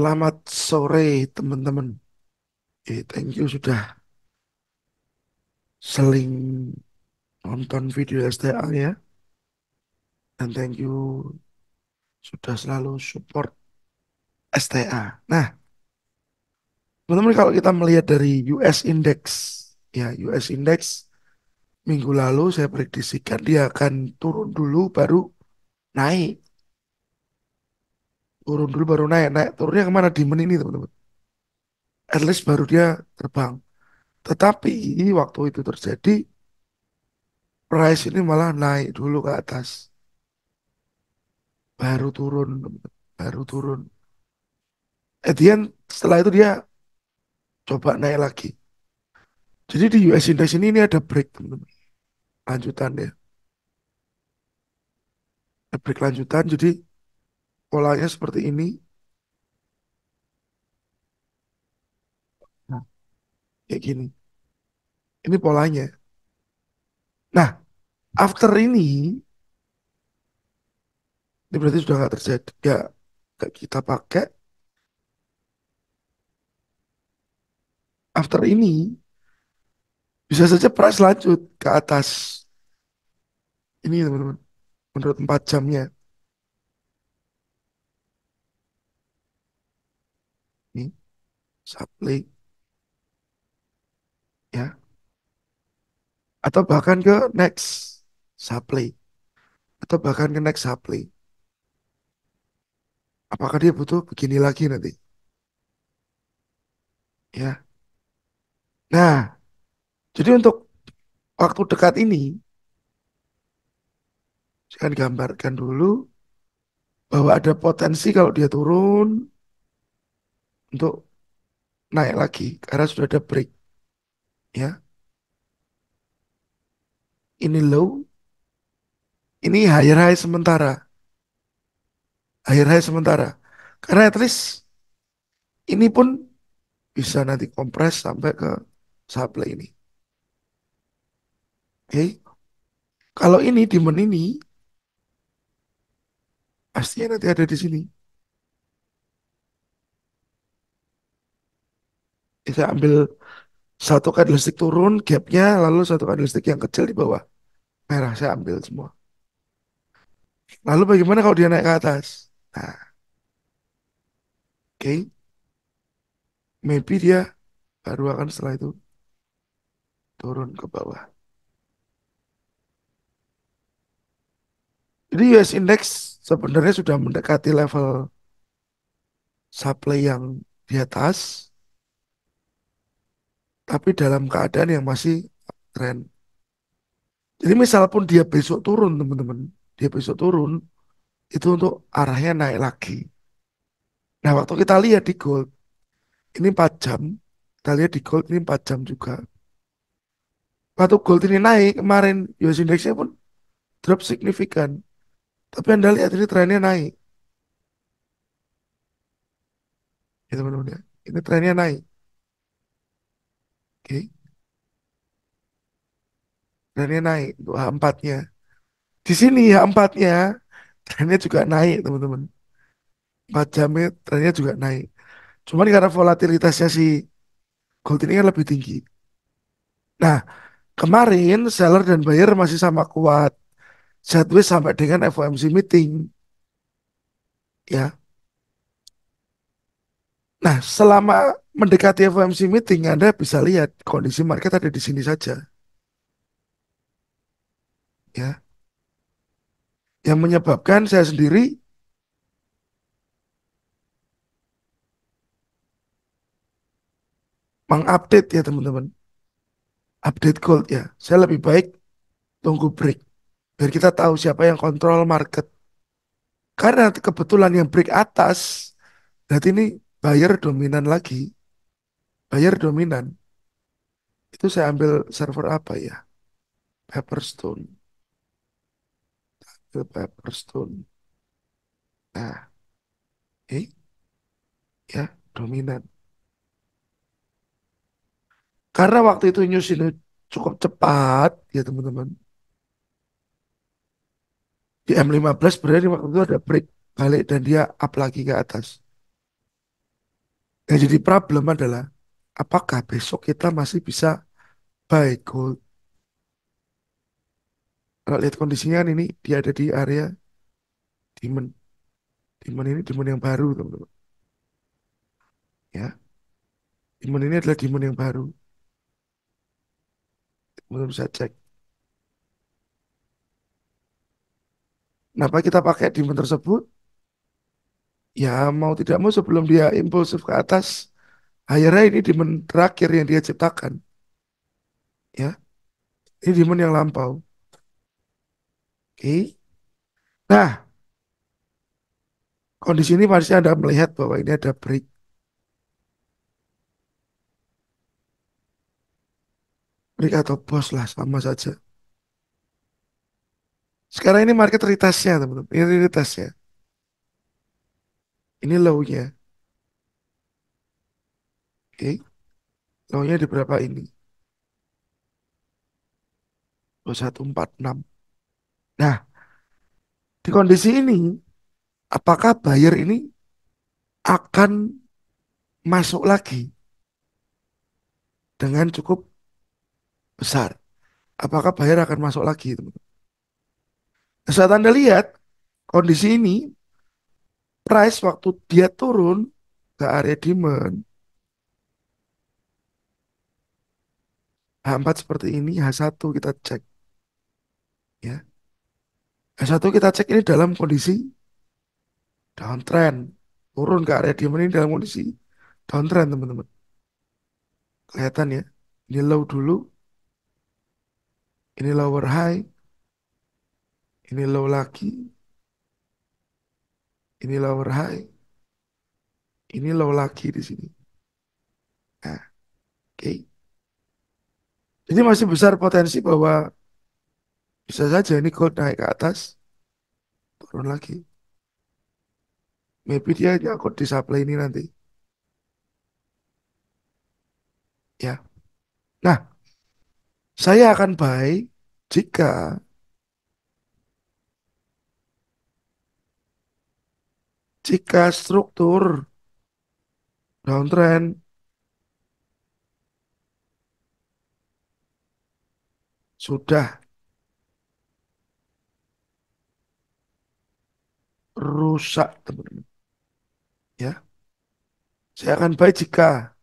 Selamat sore teman-teman. Thank you sudah seling nonton video STA ya. Dan thank you sudah selalu support STA. Nah, teman-teman kalau kita melihat dari US Index, ya US Index minggu lalu saya prediksikan dia akan turun dulu baru naik. Turun dulu baru naik. Naik turunnya kemana? Di menit ini teman-teman. At least baru dia terbang. Tetapi waktu itu terjadi, price ini malah naik dulu ke atas. Baru turun, baru turun. Setelah itu dia coba naik lagi. Jadi di US Index ini ada break, teman-teman. Lanjutan ya, ada break lanjutan. Jadi polanya seperti ini. Nah, kayak gini. Ini polanya. Nah, after ini berarti sudah nggak terjadi. Nggak kita pakai. After ini, bisa saja price lanjut ke atas. Ini teman-teman, menurut 4 jamnya. Ini, supply, ya. Atau bahkan ke next supply. Atau bahkan ke next supply. Apakah dia butuh begini lagi nanti? Ya. Nah, jadi untuk waktu dekat ini, saya akan gambarkan dulu bahwa ada potensi kalau dia turun untuk naik lagi karena sudah ada break. Ya, ini low, ini higher high sementara, higher high sementara. Karena at least ini pun bisa nanti kompres sampai ke supply ini. Oke, kalau ini demand ini pastinya nanti ada di sini. Kita ambil satu candlestick turun, gapnya, lalu satu candlestick yang kecil di bawah. Merah saya ambil semua. Lalu bagaimana kalau dia naik ke atas? Nah, oke, maybe dia baru akan setelah itu turun ke bawah. Jadi US Index sebenarnya sudah mendekati level supply yang di atas, tapi dalam keadaan yang masih trend. Jadi misal pun dia besok turun, teman-teman, dia besok turun, itu untuk arahnya naik lagi. Nah, waktu kita lihat di gold, ini 4 jam, kita lihat di gold ini 4 jam juga. Waktu gold ini naik, kemarin US Indexnya pun drop signifikan. Tapi Anda lihat ini trennya naik, ya teman-teman ya. Ini trennya naik, oke. Trennya naik untuk H4-nya. Di sini H4-nya trennya juga naik, teman-teman. 4 jamnya trennya juga naik. Cuman karena volatilitasnya si gold ini kan lebih tinggi. Nah, kemarin seller dan buyer masih sama kuat. Sideways sampai dengan FOMC meeting, ya. Nah, selama mendekati FOMC meeting, Anda bisa lihat kondisi market ada di sini saja, ya. Yang menyebabkan saya sendiri mengupdate ya teman-teman, update gold ya. Saya lebih baik tunggu break, biar kita tahu siapa yang kontrol market. Karena kebetulan yang break atas, berarti ini buyer dominan lagi, buyer dominan. Itu saya ambil server apa ya? Pepperstone, ke Pepperstone. Nah, ya dominan. Karena waktu itu news ini cukup cepat, ya teman-teman. Di M15 berarti waktu itu ada break balik dan dia up lagi ke atas. Yang jadi problem adalah apakah besok kita masih bisa buy gold. Kalau lihat kondisinya kan ini dia ada di area demand. Demand ini demand yang baru, teman-teman. Ya, demand ini adalah demand yang baru. Teman bisa cek. Kenapa kita pakai demand tersebut? Ya, mau tidak mau sebelum dia impulsif ke atas, akhirnya ini demand terakhir yang dia ciptakan. Ya, ini demand yang lampau. Oke. Nah, kondisi ini pasti Anda melihat bahwa ini ada break, break atau pause lah, sama saja. Sekarang ini market retestnya, teman-teman. Ini retestnya. Ini low-nya. Oke. Low-nya di berapa ini? 2146. Nah, di kondisi ini, apakah buyer ini akan masuk lagi dengan cukup besar? Apakah buyer akan masuk lagi, teman-teman? Saat Anda lihat kondisi ini, price waktu dia turun ke area demand, H4 seperti ini, H1 kita cek. Ya, H1 kita cek ini dalam kondisi downtrend. Turun ke area demand ini dalam kondisi downtrend, teman-teman. Kelihatan ya. Ini low dulu, ini lower high, ini low lagi, ini lower high, ini low lagi di sini. Nah, oke. Jadi masih besar potensi bahwa bisa saja ini gold naik ke atas, turun lagi. Maybe dia nyangkut di supply ini nanti. Ya. Nah, saya akan buy jika struktur downtrend sudah rusak, teman-teman. Ya, saya akan buy jika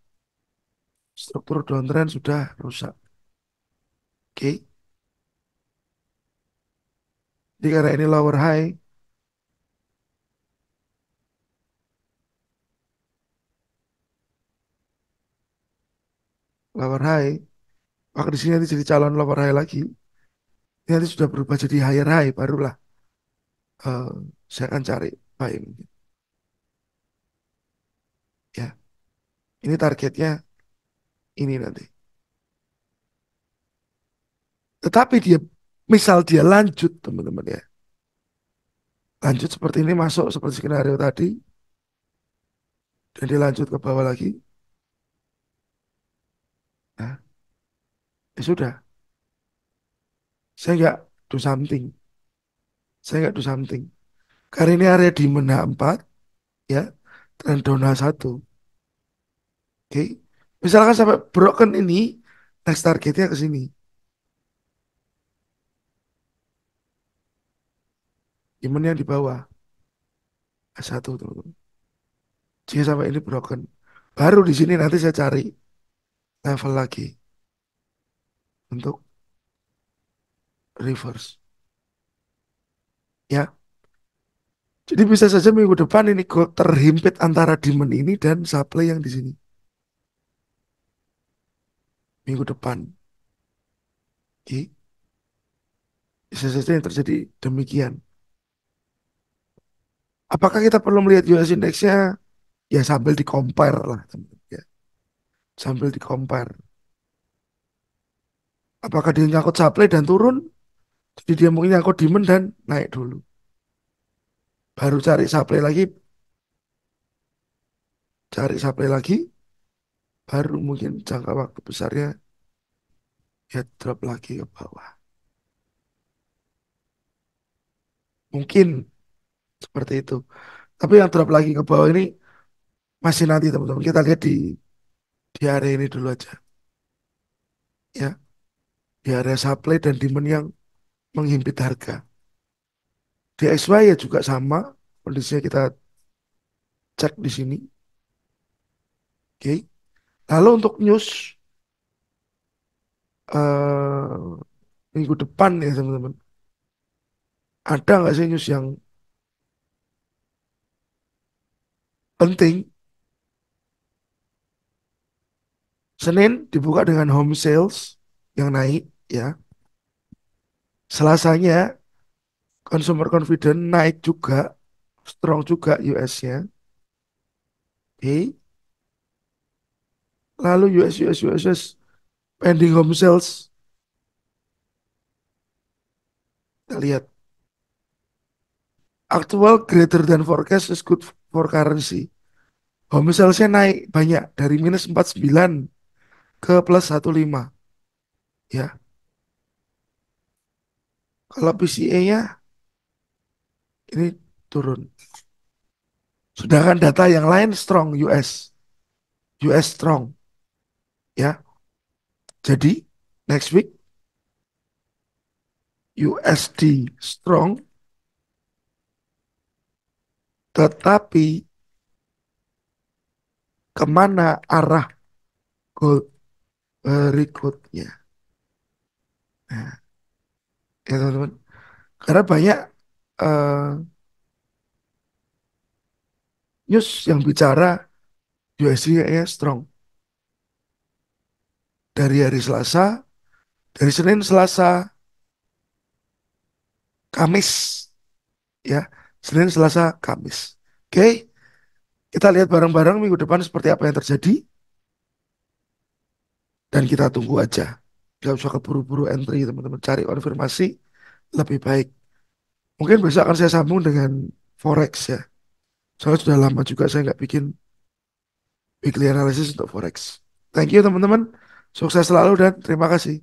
struktur downtrend sudah rusak. Oke. Jadi karena ini lower high, maka di sini nanti jadi calon lower high lagi. Ini nanti sudah berubah jadi higher high, barulah eh, saya akan cari buy mungkin. Ya, ini targetnya ini nanti. Tetapi dia, misal dia lanjut, teman-teman ya, lanjut seperti ini masuk seperti skenario tadi, dan dia lanjut ke bawah lagi, nah, ya sudah, saya nggak do something, saya nggak do something. Karena ini area di mana 4, ya, trend down satu, oke. Misalkan sampai broken ini, next targetnya ke sini, demand yang di bawah, satu teman-teman. Jika sampai ini broken, baru di sini nanti saya cari level lagi untuk reverse. Ya, jadi bisa saja minggu depan ini kok terhimpit antara demand ini dan supply yang di sini. Minggu depan. Oke. Bisa saja yang terjadi demikian. Apakah kita perlu melihat US index-nya? Ya sambil di compare lah, teman-teman. Ya, sambil di compare. Apakah dia nyangkut supply dan turun? Jadi dia mungkin nyangkut demand dan naik dulu. Baru cari supply lagi, baru mungkin jangka waktu besarnya ya drop lagi ke bawah. Mungkin seperti itu. Tapi yang drop lagi ke bawah ini Masih nanti teman-teman, kita lihat di area ini dulu aja. Ya, di area supply dan demand yang menghimpit harga. Di XY ya juga sama, kondisinya kita cek di sini. Oke. Lalu untuk news minggu depan ya teman-teman. Ada nggak sih news yang penting? Senin dibuka dengan home sales yang naik ya. Selasanya consumer confidence naik juga, strong juga US-nya. Oke. Lalu US pending home sales, kita lihat actual greater than forecast is good for currency. Home sales-nya naik banyak dari minus 49 ke plus 15 ya. Kalau PCA-nya ini turun. Sedangkan data yang lain strong US strong ya. Jadi next week USD strong, tetapi kemana arah gold berikutnya? Nah, ya teman-teman. Karena banyak eh, news yang bicara USD kayaknya strong dari hari Selasa, dari Senin, Selasa, Kamis, ya. Senin, Selasa, Kamis. Oke, kita lihat bareng-bareng minggu depan seperti apa yang terjadi dan kita tunggu aja. Gak usah keburu-buru entry teman-teman, cari konfirmasi lebih baik. Mungkin besok akan saya sambung dengan Forex ya. Soalnya sudah lama juga saya nggak bikin weekly analysis untuk Forex. Thank you teman-teman. Sukses selalu dan terima kasih.